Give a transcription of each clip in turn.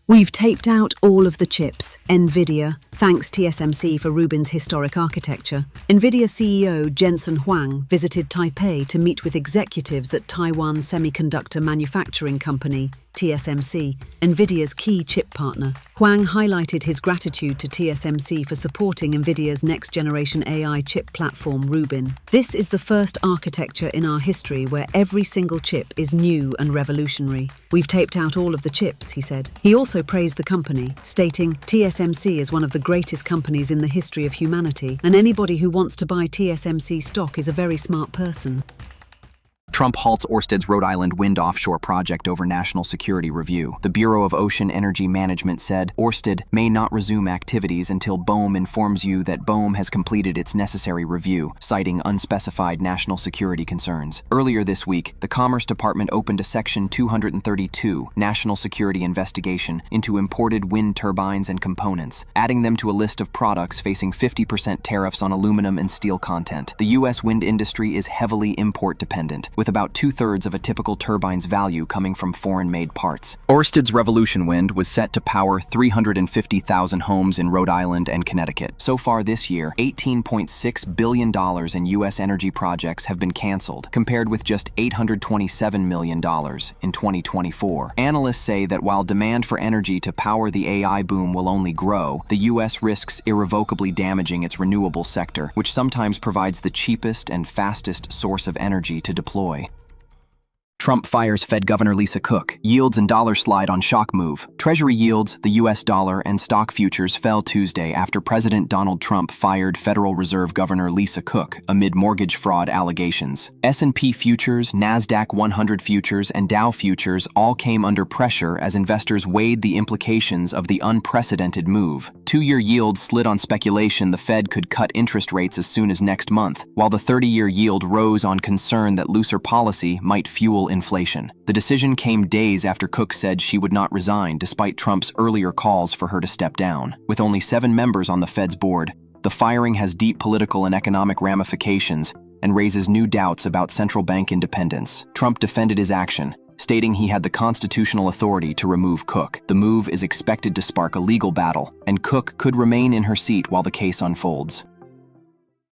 We've taped out all of the chips. NVIDIA thanks TSMC for Rubin's historic architecture. NVIDIA CEO Jensen Huang visited Taipei to meet with executives at Taiwan Semiconductor Manufacturing Company, TSMC, NVIDIA's key chip partner. Huang highlighted his gratitude to TSMC for supporting NVIDIA's next-generation AI chip platform, Rubin. This is the first architecture in our history where every single chip is new and revolutionary. We've taped out all of the chips, he said. He also praised the company, stating, TSMC is one of the greatest companies in the history of humanity, and anybody who wants to buy TSMC stock is a very smart person. Trump halts Ørsted's Rhode Island wind offshore project over national security review. The Bureau of Ocean Energy Management said Ørsted may not resume activities until BOEM informs you that BOEM has completed its necessary review, citing unspecified national security concerns. Earlier this week, the Commerce Department opened a Section 232 national security investigation into imported wind turbines and components, adding them to a list of products facing 50% tariffs on aluminum and steel content. The U.S. wind industry is heavily import-dependent, with about 2/3 of a typical turbine's value coming from foreign-made parts. Ørsted's Revolution Wind was set to power 350,000 homes in Rhode Island and Connecticut. So far this year, $18.6 billion in U.S. energy projects have been canceled, compared with just $827 million in 2024. Analysts say that while demand for energy to power the AI boom will only grow, the U.S. risks irrevocably damaging its renewable sector, which sometimes provides the cheapest and fastest source of energy to deploy. Trump fires Fed Governor Lisa Cook. Yields and dollars slide on shock move. Treasury yields, the U.S. dollar, and stock futures fell Tuesday after President Donald Trump fired Federal Reserve Governor Lisa Cook amid mortgage fraud allegations. S&P futures, NASDAQ 100 futures, and Dow futures all came under pressure as investors weighed the implications of the unprecedented move. Two-year yields slid on speculation the Fed could cut interest rates as soon as next month, while the 30-year yield rose on concern that looser policy might fuel inflation. The decision came days after Cook said she would not resign despite Trump's earlier calls for her to step down. With only 7 members on the Fed's board, the firing has deep political and economic ramifications and raises new doubts about central bank independence. Trump defended his action, stating he had the constitutional authority to remove Cook. The move is expected to spark a legal battle, and Cook could remain in her seat while the case unfolds.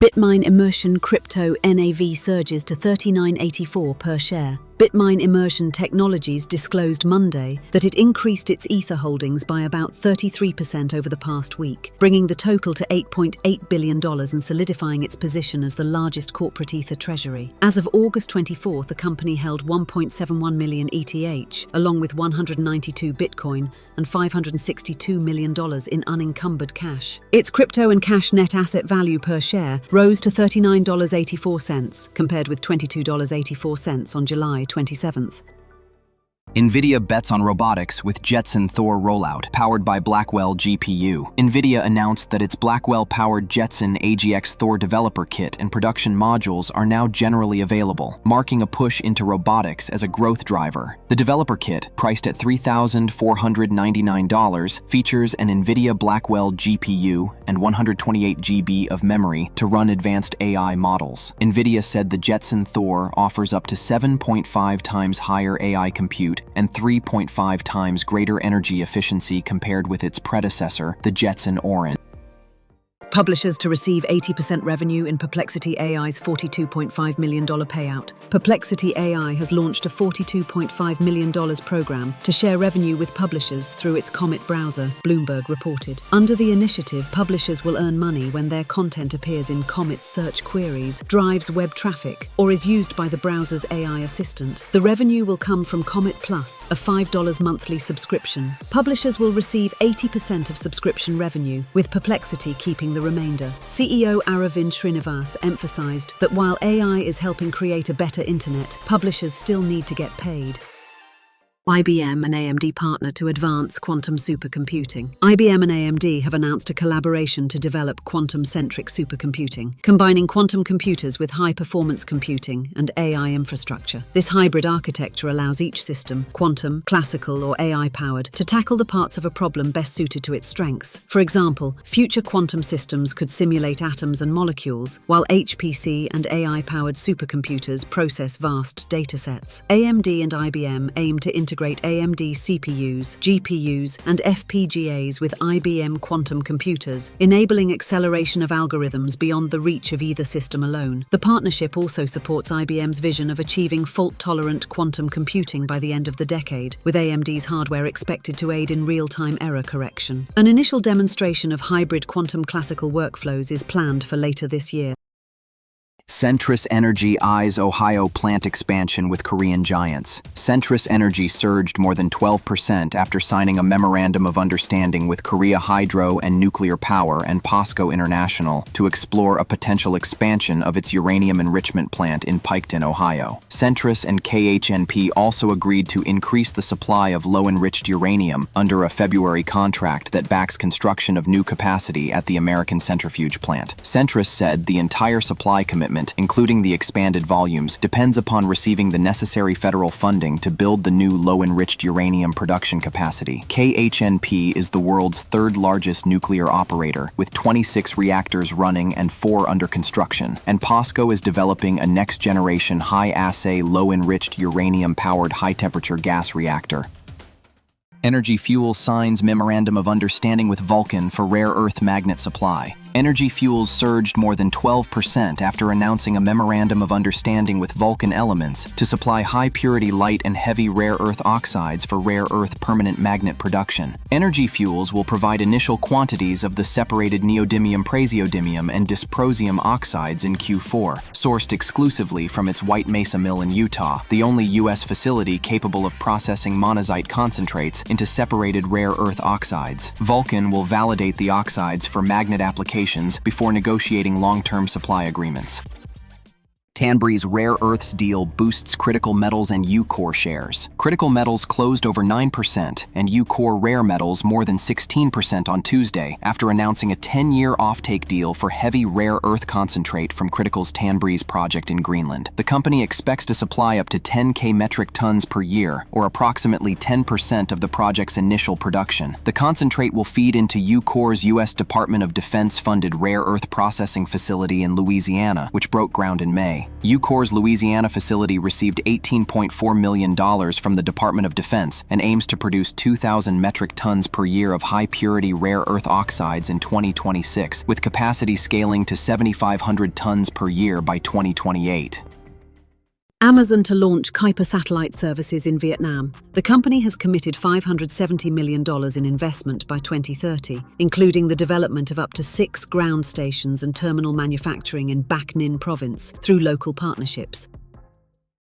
Bitmine Immersion crypto NAV surges to $39.84 per share. Bitmine Immersion Technologies disclosed Monday that it increased its Ether holdings by about 33% over the past week, bringing the total to $8.8 billion and solidifying its position as the largest corporate Ether treasury. As of August 24th, the company held 1.71 million ETH, along with 192 Bitcoin and $562 million in unencumbered cash. Its crypto and cash net asset value per share rose to $39.84, compared with $22.84 on July 27th. NVIDIA bets on robotics with Jetson Thor rollout, powered by Blackwell GPU. NVIDIA announced that its Blackwell-powered Jetson AGX Thor developer kit and production modules are now generally available, marking a push into robotics as a growth driver. The developer kit, priced at $3,499, features an NVIDIA Blackwell GPU and 128 GB of memory to run advanced AI models. NVIDIA said the Jetson Thor offers up to 7.5 times higher AI compute and 3.5 times greater energy efficiency compared with its predecessor, the Jetson Orin. Publishers to receive 80% revenue in Perplexity AI's $42.5 million payout. Perplexity AI has launched a $42.5 million program to share revenue with publishers through its Comet browser, Bloomberg reported. Under the initiative, publishers will earn money when their content appears in Comet's search queries, drives web traffic, or is used by the browser's AI assistant. The revenue will come from Comet Plus, a $5 monthly subscription. Publishers will receive 80% of subscription revenue, with Perplexity keeping the remainder. CEO Aravind Srinivas emphasized that while AI is helping create a better internet, publishers still need to get paid. IBM and AMD partner to advance quantum supercomputing. IBM and AMD have announced a collaboration to develop quantum-centric supercomputing, combining quantum computers with high-performance computing and AI infrastructure. This hybrid architecture allows each system, quantum, classical, or AI-powered, to tackle the parts of a problem best suited to its strengths. For example, future quantum systems could simulate atoms and molecules, while HPC and AI-powered supercomputers process vast datasets. AMD and IBM aim to integrate integrate AMD CPUs, GPUs, and FPGAs with IBM quantum computers, enabling acceleration of algorithms beyond the reach of either system alone. The partnership also supports IBM's vision of achieving fault-tolerant quantum computing by the end of the decade, with AMD's hardware expected to aid in real-time error correction. An initial demonstration of hybrid quantum classical workflows is planned for later this year. Centrus Energy eyes Ohio plant expansion with Korean giants. Centrus Energy surged more than 12% after signing a memorandum of understanding with Korea Hydro and Nuclear Power and POSCO International to explore a potential expansion of its uranium enrichment plant in Piketon, Ohio. Centrus and KHNP also agreed to increase the supply of low-enriched uranium under a February contract that backs construction of new capacity at the American centrifuge plant. Centrus said the entire supply commitment, including the expanded volumes, depends upon receiving the necessary federal funding to build the new low-enriched uranium production capacity. KHNP is the world's third-largest nuclear operator, with 26 reactors running and 4 under construction, and POSCO is developing a next-generation high-assay, low-enriched uranium-powered high-temperature gas reactor. Energy Fuels signs memorandum of understanding with Vulcan for rare earth magnet supply. Energy Fuels surged more than 12% after announcing a memorandum of understanding with Vulcan Elements to supply high-purity light and heavy rare earth oxides for rare earth permanent magnet production. Energy Fuels will provide initial quantities of the separated neodymium praseodymium and dysprosium oxides in Q4, sourced exclusively from its White Mesa mill in Utah, the only U.S. facility capable of processing monazite concentrates into separated rare earth oxides. Vulcan will validate the oxides for magnet applications before negotiating long-term supply agreements. Tanbree's rare earths deal boosts Critical Metals and UCore shares. Critical Metals closed over 9% and UCore Rare Metals more than 16% on Tuesday after announcing a 10-year offtake deal for heavy rare earth concentrate from Critical's Tanbree's project in Greenland. The company expects to supply up to 10,000 metric tons per year, or approximately 10% of the project's initial production. The concentrate will feed into UCore's U.S. Department of Defense-funded rare earth processing facility in Louisiana, which broke ground in May. UCore's Louisiana facility received $18.4 million from the Department of Defense and aims to produce 2,000 metric tons per year of high-purity rare earth oxides in 2026, with capacity scaling to 7,500 tons per year by 2028. Amazon to launch Kuiper satellite services in Vietnam. The company has committed $570 million in investment by 2030, including the development of up to 6 ground stations and terminal manufacturing in Bac Ninh province through local partnerships.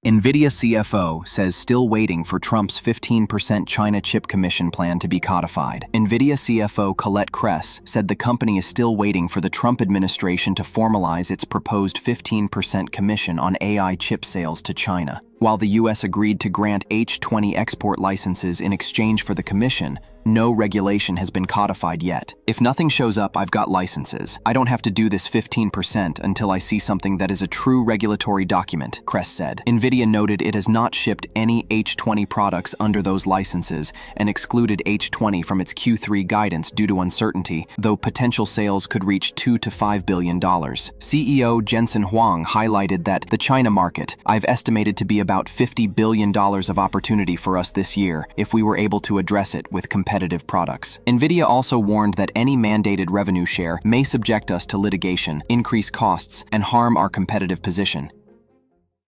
NVIDIA CFO says still waiting for Trump's 15% China chip commission plan to be codified. NVIDIA CFO Colette Kress said the company is still waiting for the Trump administration to formalize its proposed 15% commission on AI chip sales to China. While the U.S. agreed to grant H-20 export licenses in exchange for the commission, no regulation has been codified yet. If nothing shows up, I've got licenses. I don't have to do this 15% until I see something that is a true regulatory document, Kress said. NVIDIA noted it has not shipped any H-20 products under those licenses and excluded H-20 from its Q3 guidance due to uncertainty, though potential sales could reach $2 to $5 billion. CEO Jensen Huang highlighted that the China market, I've estimated to be about $50 billion of opportunity for us this year if we were able to address it with competitive products. NVIDIA also warned that any mandated revenue share may subject us to litigation, increase costs, and harm our competitive position.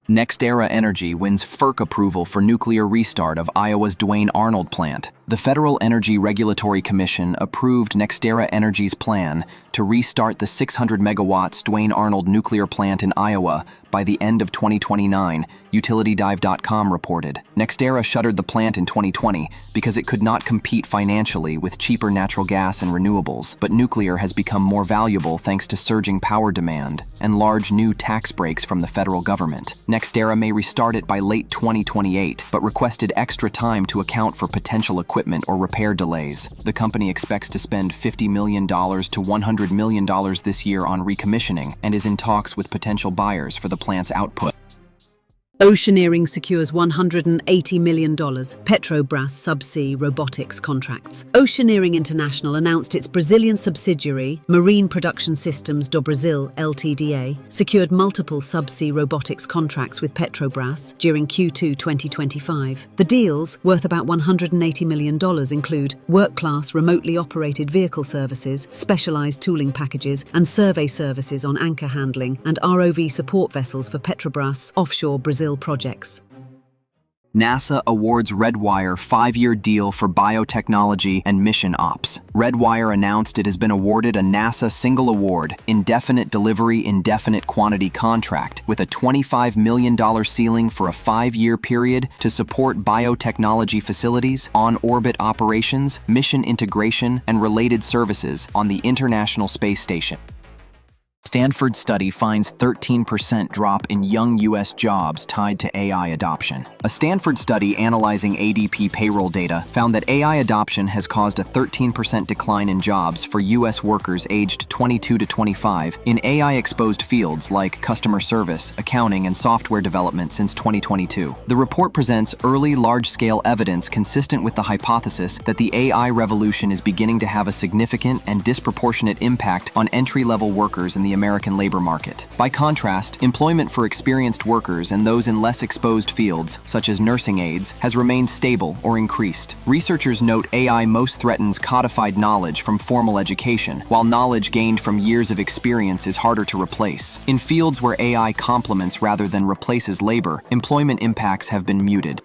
NextEra Energy wins FERC approval for nuclear restart of Iowa's Duane Arnold plant. The Federal Energy Regulatory Commission approved NextEra Energy's plan to restart the 600-megawatt Duane Arnold nuclear plant in Iowa by the end of 2029, UtilityDive.com reported. NextEra shuttered the plant in 2020 because it could not compete financially with cheaper natural gas and renewables, but nuclear has become more valuable thanks to surging power demand and large new tax breaks from the federal government. NextEra may restart it by late 2028, but requested extra time to account for potential equipment or repair delays. The company expects to spend $50 million to $100 million this year on recommissioning and is in talks with potential buyers for the plant's output. Oceaneering secures $180 million Petrobras subsea robotics contracts. Oceaneering International announced its Brazilian subsidiary, Marine Production Systems do Brasil Ltda, secured multiple subsea robotics contracts with Petrobras during Q2 2025. The deals, worth about $180 million, include work-class remotely operated vehicle services, specialized tooling packages, and survey services on anchor handling and ROV support vessels for Petrobras offshore Brazil projects. NASA awards Redwire 5-year deal for biotechnology and mission ops. Redwire announced it has been awarded a NASA single award, indefinite delivery, indefinite quantity contract with a $25 million ceiling for a 5-year period to support biotechnology facilities, on-orbit operations, mission integration, and related services on the International Space Station. Stanford study finds 13% drop in young U.S. jobs tied to AI adoption. A Stanford study analyzing ADP payroll data found that AI adoption has caused a 13% decline in jobs for U.S. workers aged 22 to 25 in AI-exposed fields like customer service, accounting, and software development since 2022. The report presents early, large-scale evidence consistent with the hypothesis that the AI revolution is beginning to have a significant and disproportionate impact on entry-level workers in the American labor market. By contrast, employment for experienced workers and those in less exposed fields, such as nursing aides, has remained stable or increased. Researchers note AI most threatens codified knowledge from formal education, while knowledge gained from years of experience is harder to replace. In fields where AI complements rather than replaces labor, employment impacts have been muted.